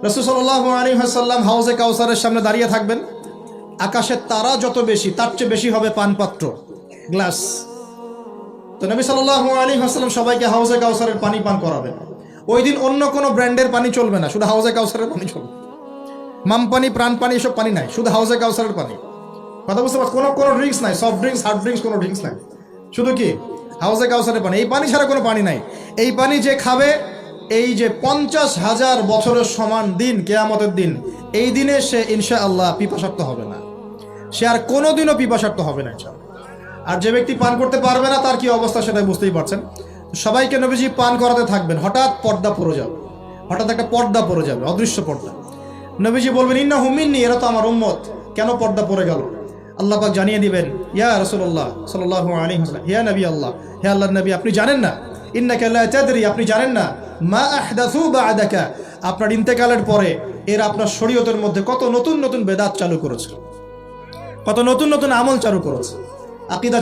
রাসূল সাল্লাল্লাহু আলাইহি ওয়াসাল্লাম হাউজে কাউসারের সামনে দাঁড়িয়ে থাকবেন। আকাশের তারা যত বেশি, তার চেয়ে বেশি হবে পানপাত্র, গ্লাস। তো নবী সাল্লাল্লাহু আলাইহি ওয়াসাল্লাম সবাইকে হাউজে কাউসারের পানি পান করাবেন। ওই দিন অন্য কোনো ব্র্যান্ডের পানি চলবে না, শুধু হাউজে কাউসারের পানি চলবে। মাম পানি, প্রাণ পানি এসব পানি নাই, শুধু হাউজে কাউসারের পানি। কথা বুঝতে পারছ? কোনো ড্রিঙ্কস নাই, সফট ড্রিঙ্কস, হার্ড ড্রিঙ্কস, কোনো ড্রিঙ্কস নাই, শুধু কি হাউজে কাউসারের পানি। এই পানি ছাড়া কোনো পানি নাই। এই পানি যে খাবে, এই যে 50,000 বছরের সমান দিন, কিয়ামতের দিন, এই দিনে সে ইনশাআল্লাহ পিপাসার্ত হবে না, সে আর কোনোদিনও পিপাসার্ত হবে না ইনশাআল্লাহ। আর যে ব্যক্তি পান করতে পারবে না, তার কি অবস্থা সেটাই বুঝতেই পারছেন। সবাইকে নবীজি পান করাতে থাকবেন। হঠাৎ পর্দা পড়ে যাবে, হঠাৎ একটা পর্দা পড়ে যাবে, অদৃশ্য পর্দা। নবীজি বলবেন, ইন্নাহু মিন্নি, এরা তো আমার উম্মত। কেন পর্দা পড়ে গেল? আল্লাহ পাক জানিয়ে দিবেন, ইয়া রাসূলুল্লাহ সাল্লাল্লাহু আলাইহি ওয়াসাল্লাম, ইয়া নবী আল্লাহ, হে আল্লাহর নবী, আপনি জানেন না, ইন্নাকা লা তাদরি, আপনি জানেন না, মা আহদাসু বা'দাকা, আপনার ইন্তেকালের পরে এরা আপনার শরীয়তের মধ্যে কত নতুন নতুন বেদাত চালু করেছে, কত নতুন নতুন আমল চালু করেছে। আকীদা